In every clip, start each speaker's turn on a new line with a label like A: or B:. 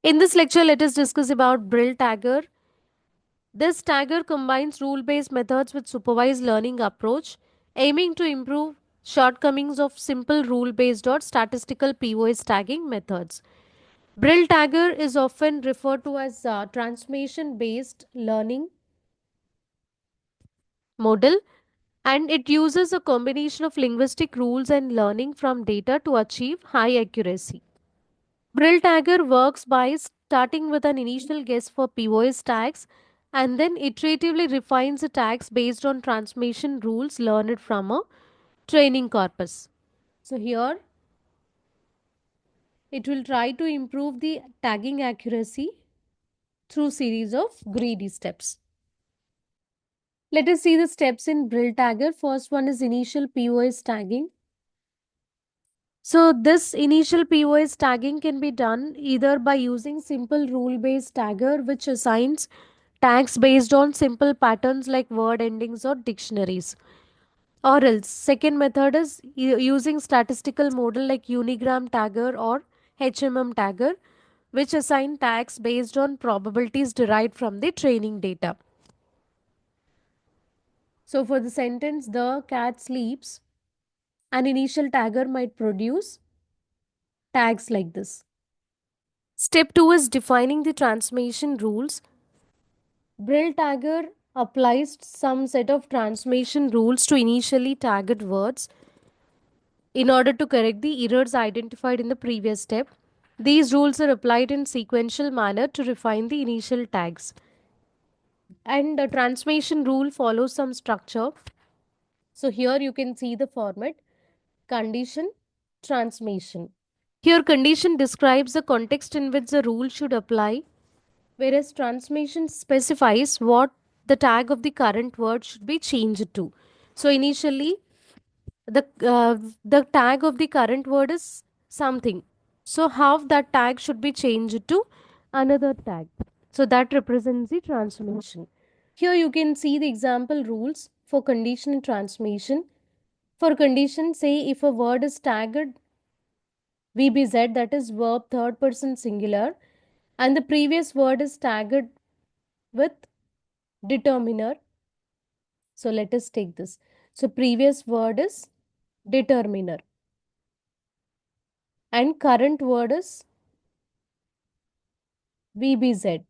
A: In this lecture, let us discuss about Brill Tagger. This tagger combines rule-based methods with supervised learning approach, aiming to improve shortcomings of simple rule-based or statistical POS tagging methods. Brill Tagger is often referred to as a transformation-based learning model, and it uses a combination of linguistic rules and learning from data to achieve high accuracy. Brill Tagger works by starting with an initial guess for POS tags and then iteratively refines the tags based on transformation rules learned from a training corpus. So here it will try to improve the tagging accuracy through series of greedy steps. Let us see the steps in Brill Tagger. First one is initial POS tagging. So this initial POS tagging can be done either by using simple rule-based tagger which assigns tags based on simple patterns like word endings or dictionaries. Or else, second method is using statistical model like unigram tagger or HMM tagger which assign tags based on probabilities derived from the training data. So for the sentence, the cat sleeps, an initial tagger might produce tags like this. Step 2 is defining the transformation rules. Brill Tagger applies some set of transformation rules to initially tagged words in order to correct the errors identified in the previous step. These rules are applied in sequential manner to refine the initial tags. And the transformation rule follows some structure. So here you can see the format: condition, transformation. Here condition describes the context in which the rule should apply, whereas transformation specifies what the tag of the current word should be changed to. So initially the the tag of the current word is something, so how that tag should be changed to another tag, so that represents the transformation. Here you can see the example rules for condition and transformation. For condition, say if a word is tagged VBZ, that is verb third person singular, and the previous word is tagged with determiner. So let us take this. So previous word is determiner and current word is VBZ.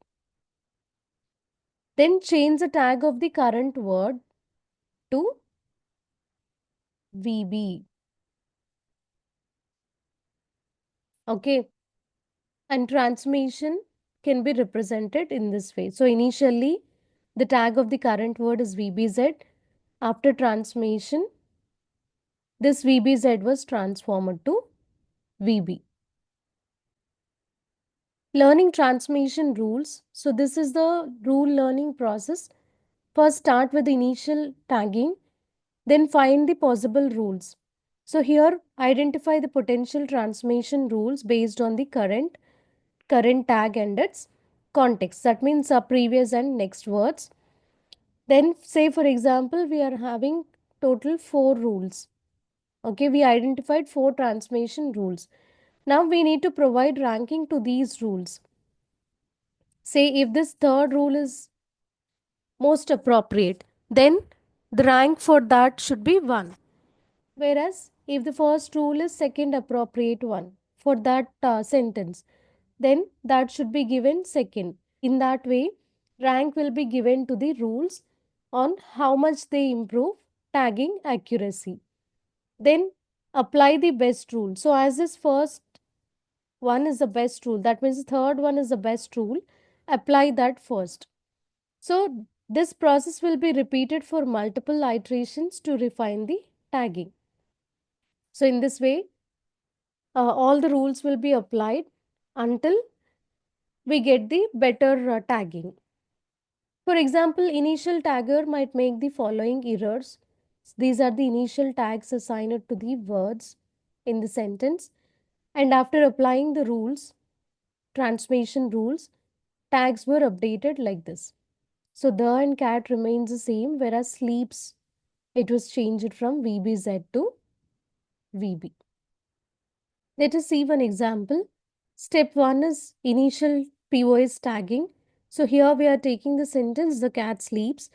A: Then change the tag of the current word to VB. Okay. And transformation can be represented in this way. So initially the tag of the current word is VBZ. After transformation, this VBZ was transformed to VB. Learning transformation rules. So this is the rule learning process. First start with the initial tagging, then find the possible rules. So here identify the potential transformation rules based on the current tag and its context. That means previous and next words. Then say for example we are having total 4 rules. Okay, we identified 4 transformation rules. Now we need to provide ranking to these rules. Say if this third rule is most appropriate, then the rank for that should be 1. Whereas if the first rule is second appropriate one for that sentence, then that should be given second. In that way, rank will be given to the rules on how much they improve tagging accuracy. Then apply the best rule. So as this first one is the best rule, that means the third one is the best rule, apply that first. So this process will be repeated for multiple iterations to refine the tagging. So in this way, all the rules will be applied until we get the better tagging. For example, initial tagger might make the following errors. These are the initial tags assigned to the words in the sentence. And after applying the rules, transformation rules, tags were updated like this. So the and cat remains the same, whereas sleeps, it was changed from VBZ to VB. Let us see one example. Step 1 is initial POS tagging. So here we are taking the sentence, the cat sleeps.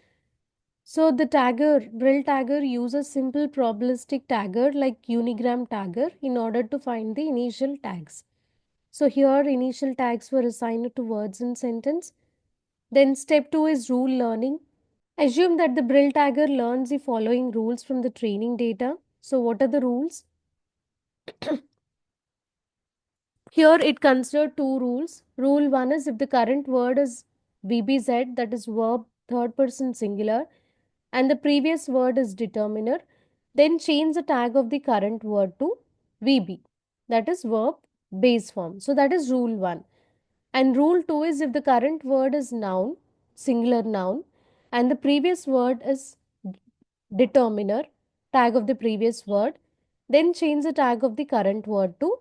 A: So the tagger, Brill tagger uses simple probabilistic tagger like unigram tagger in order to find the initial tags. So here initial tags were assigned to words in sentence. Then step 2 is rule learning. Assume that the Brill tagger learns the following rules from the training data. So what are the rules? Here it considered two rules. Rule 1 is if the current word is VBZ, that is verb third person singular, and the previous word is determiner, then change the tag of the current word to VB, that is verb base form. So that is rule 1. And rule 2 is if the current word is noun, singular noun, and the previous word is determiner, tag of the previous word, then change the tag of the current word to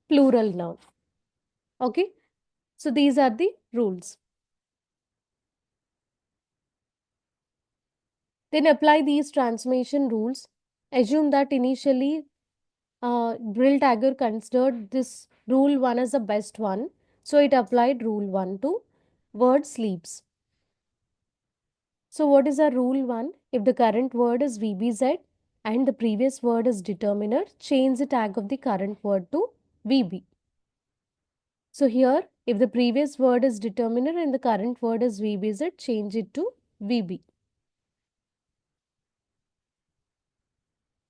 A: plural noun. Okay, so these are the rules. Then apply these transformation rules. Assume that initially Brill Tagger considered this rule 1 as the best one. So it applied rule 1 to word sleeps. So what is our rule 1? If the current word is VBZ and the previous word is determiner, change the tag of the current word to VB. So here, if the previous word is determiner and the current word is VBZ, change it to VB.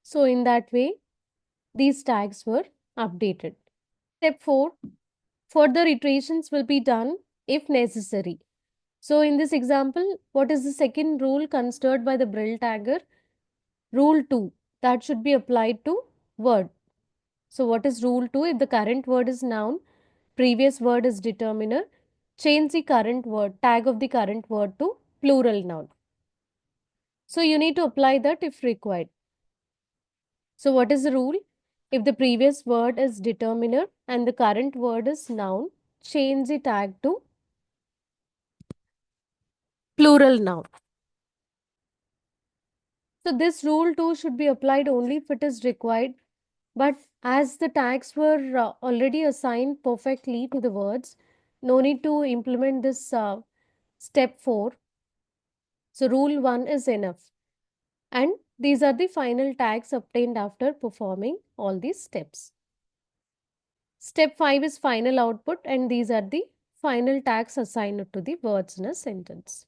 A: So in that way, these tags were updated. Step 4, further iterations will be done if necessary. So in this example, what is the second rule considered by the Brill tagger? Rule 2, that should be applied to word. So what is rule 2? If the current word is noun, previous word is determiner, change the current word, tag of the current word to plural noun. So you need to apply that if required. So what is the rule? If the previous word is determiner and the current word is noun, change the tag to plural noun. So this rule too should be applied only if it is required. But as the tags were already assigned perfectly to the words, no need to implement this step 4. So rule 1 is enough. And these are the final tags obtained after performing all these steps. Step 5 is final output, and these are the final tags assigned to the words in a sentence.